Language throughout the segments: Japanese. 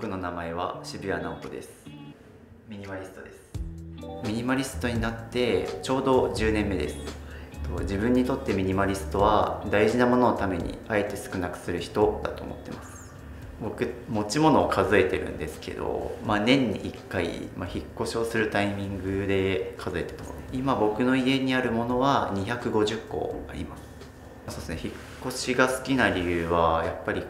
僕の名前は渋谷直人です。ミニマリストです。ミニマリストになってちょうど10年目です。自分にとってミニマリストは大事なもののためにあえて少なくする人だと思ってます。僕持ち物を数えてるんですけど、年に1回、引っ越しをするタイミングで数えてますね。今僕の家にあるものは250個あります。そうですね、引っ越しが好きな理由はやっぱり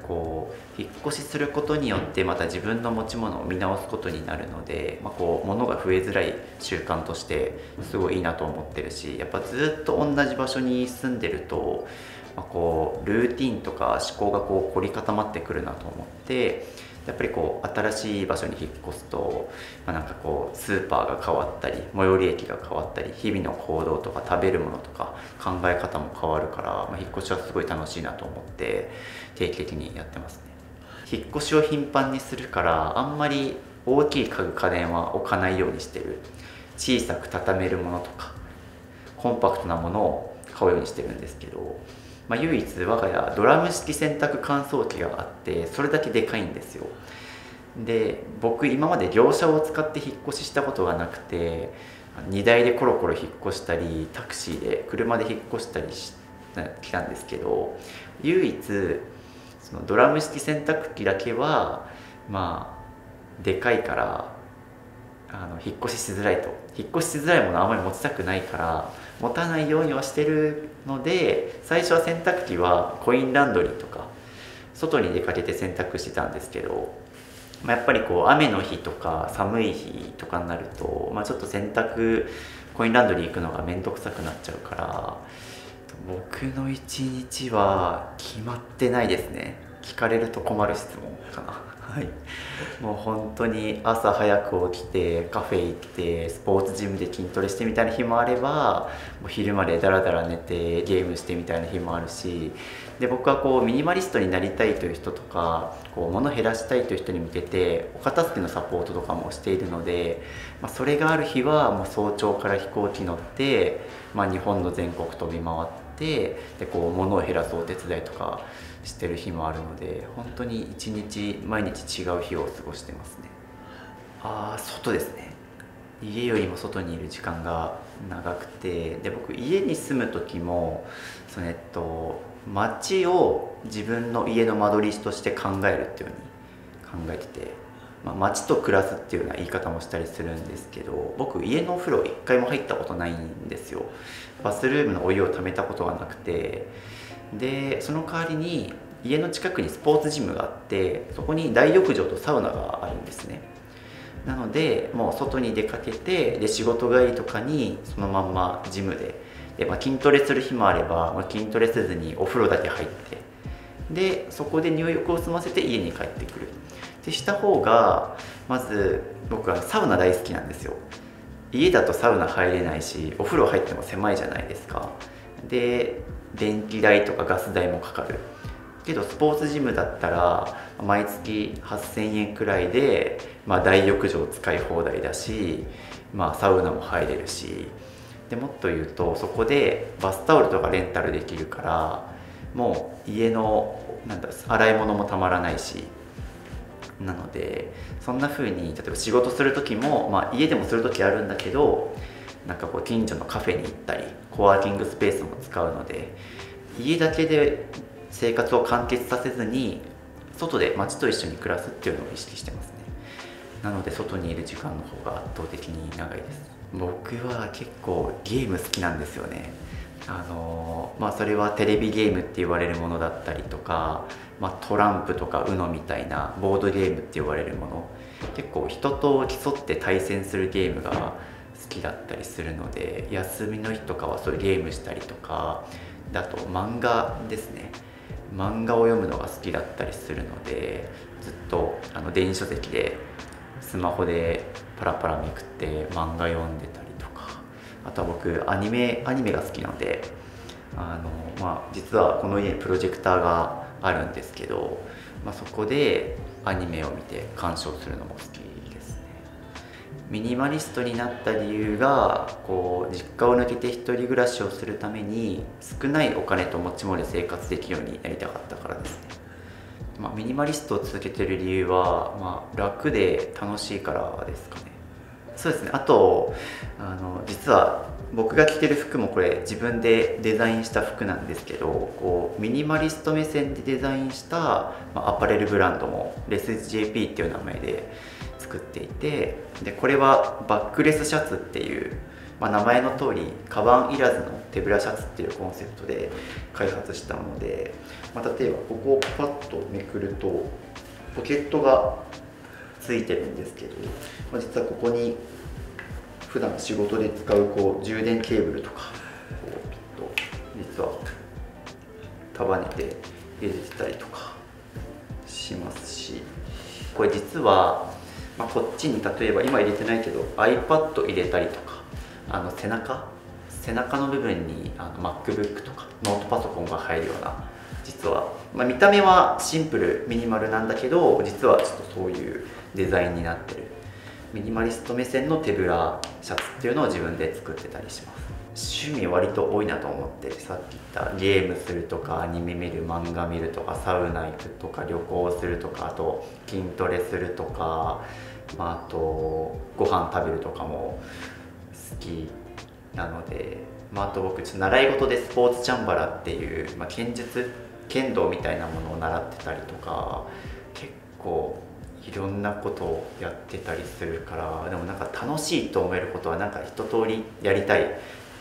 引っ越しすることによってまた自分の持ち物を見直すことになるので、物が増えづらい習慣としてすごいいいなと思ってるし、やっぱずっと同じ場所に住んでると、ルーティンとか思考が凝り固まってくるなと思って、やっぱり新しい場所に引っ越すと、スーパーが変わったり最寄り駅が変わったり日々の行動とか食べるものとか考え方も変わるから、引っ越しはすごい楽しいなと思って定期的にやってますね。引っ越しを頻繁にするからあんまり大きい家電は置かないようにしてる。小さく畳めるものとかコンパクトなものを買うようにしてるんですけど、唯一我が家ドラム式洗濯乾燥機があって、それだけでかいんですよ。で僕今まで業者を使って引っ越ししたことがなくて、荷台でコロコロ引っ越したりタクシーで車で引っ越したりきたんですけど、唯一そのドラム式洗濯機だけはでかいから引っ越ししづらいと。引っ越ししづらいものはあまり持ちたくないから持たないようにはしてるので、最初は洗濯機はコインランドリーとか外に出かけて洗濯してたんですけど、やっぱり雨の日とか寒い日とかになると、ちょっと洗濯コインランドリー行くのが面倒くさくなっちゃうから、僕の一日は決まってないですね。聞かれると困る質問かな。はい、もう本当に朝早く起きてカフェ行ってスポーツジムで筋トレしてみたいな日もあれば、もう昼までダラダラ寝てゲームしてみたいな日もあるし、で僕はミニマリストになりたいという人とか物減らしたいという人に向けてお片付けのサポートとかもしているので、それがある日はもう早朝から飛行機乗って、日本の全国飛び回ってで物を減らすお手伝いとかしてる日もあるので、本当に一日毎日違う日を過ごしてますね。外ですね。家よりも外にいる時間が長くて、で僕家に住む時も街を自分の家の間取りとして考えるっていうふうに考えてて、街と暮らすっていうような言い方もしたりするんですけど、僕家のお風呂一回も入ったことないんですよ。バスルームのお湯をためたことがなくて、でその代わりに家の近くにスポーツジムがあって、そこに大浴場とサウナがあるんですね。なのでもう外に出かけて、で仕事帰りとかにそのまんまジムで、筋トレする日もあれば、筋トレせずにお風呂だけ入って、でそこで入浴を済ませて家に帰ってくるってした方が、まず僕はサウナ大好きなんですよ。家だとサウナ入れないし、お風呂入っても狭いじゃないですか。で電気代とかガス代もかかるけど、スポーツジムだったら毎月8000円くらいで、大浴場使い放題だし、サウナも入れるし、でもっと言うとそこでバスタオルとかレンタルできるから、もう家の洗い物もたまらないし、なのでそんな風に例えば仕事する時も、家でもする時あるんだけど、近所のカフェに行ったりコワーキングスペースも使うので、家だけで生活を完結させずに外で街と一緒に暮らすっていうのを意識してますね。なので外にいる時間の方が圧倒的に長いです。僕は結構ゲーム好きなんですよね。それはテレビゲームって言われるものだったりとか、トランプとか UNO みたいなボードゲームって言われるもの、結構人と競って対戦するゲームが好きだったりするので、休みの日とかはそういうゲームしたりとか、あと漫画ですね。漫画を読むのが好きだったりするので、ずっと電子書籍でスマホでパラパラめくって漫画読んでたりとか、あとは僕アニメが好きなので、実はこの家にプロジェクターがあるんですけど、そこでアニメを見て鑑賞するのも好きですね。ミニマリストになった理由が、実家を抜けて一人暮らしをするために少ないお金と持ち物で生活できるようになりたかったからですね。ミニマリストを続けてる理由は、楽で楽しいからですかね。そうですね。あと実は僕が着てる服もこれ自分でデザインした服なんですけど、こうミニマリスト目線でデザインした、アパレルブランドもレス JP っていう名前で作っていて、でこれはバックレスシャツっていう、名前の通りカバンいらずの手ぶらシャツっていうコンセプトで開発したもので、例えばここをパッとめくるとポケットがついてるんですけど、実はここに普段仕事で使う充電ケーブルとかピッと実は束ねて入れてたりとかしますし、これ実は、こっちに例えば今入れてないけど iPad 入れたりとか、背中の部分にMacBook とかノートパソコンが入るような、実は、見た目はシンプルミニマルなんだけど、実はちょっとそういうデザインになってるミニマリスト目線の手ぶらシャツっていうのを自分で作ってたりします。趣味割と多いなと思って、さっき言ったゲームするとかアニメ見る、漫画見るとかサウナ行くとか旅行するとか、あと筋トレするとか、あとご飯食べるとかも好きなので、あと僕ちょっと習い事でスポーツチャンバラっていう、剣道みたいなものを習ってたりとか、結構いろんなことをやってたりするから、でも楽しいと思えることは一通りやりたい。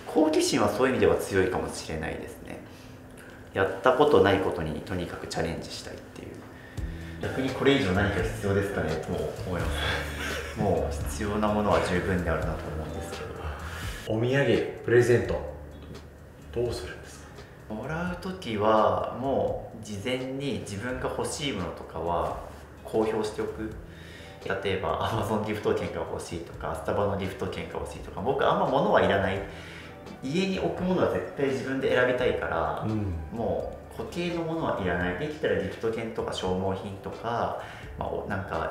好奇心はそういう意味では強いかもしれないですね。やったことないことにとにかくチャレンジしたいっていう。逆にこれ以上何か必要ですかねとも思います。もう必要なものは十分であるなと思うんですけど。お土産プレゼントどうするんですか？もらう時はもう事前に自分が欲しいものとかは公表しておく。例えば Amazon ギフト券が欲しいとか、スタバのギフト券が欲しいとか、僕あんま物はいらない、家に置くものは絶対自分で選びたいから、もう固形のものはいらない。できたらギフト券とか消耗品とか、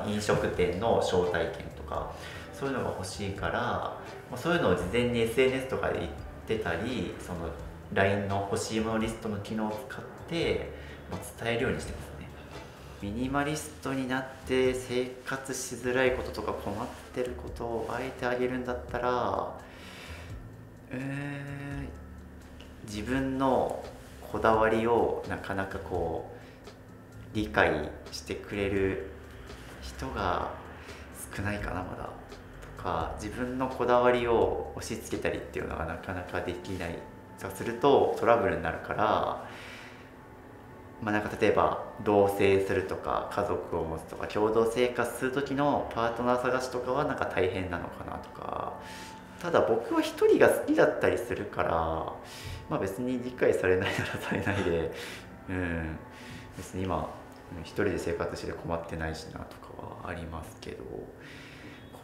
飲食店の招待券とかそういうのが欲しいから、そういうのを事前に SNS とかで言ってたり、その LINE の欲しいものリストの機能を使って伝えるようにしてますね。ミニマリストになって生活しづらいこととか困ってることをあえてあげるんだったら、自分のこだわりをなかなか理解してくれる人が少ないかなまだとか、自分のこだわりを押し付けたりっていうのがなかなかできない。そうするとトラブルになるから、例えば同棲するとか家族を持つとか共同生活する時のパートナー探しとかは大変なのかなとか。ただ僕は一人が好きだったりするから、別に理解されないならされないで、別に今一人で生活して困ってないしなとかはありますけど、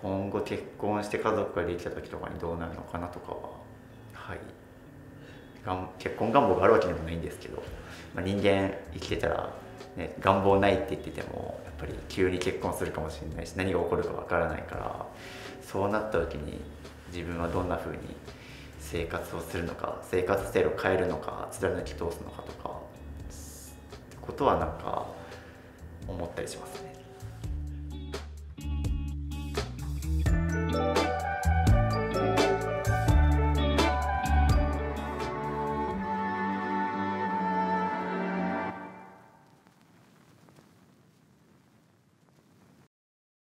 今後結婚して家族ができた時とかにどうなるのかなとかは、結婚願望があるわけでもないんですけど、人間生きてたら、願望ないって言っててもやっぱり急に結婚するかもしれないし、何が起こるかわからないから、そうなった時に自分はどんな風に生活をするのか、生活スタイルを変えるのか、貫き通すのかとかってことは思ったりしますね。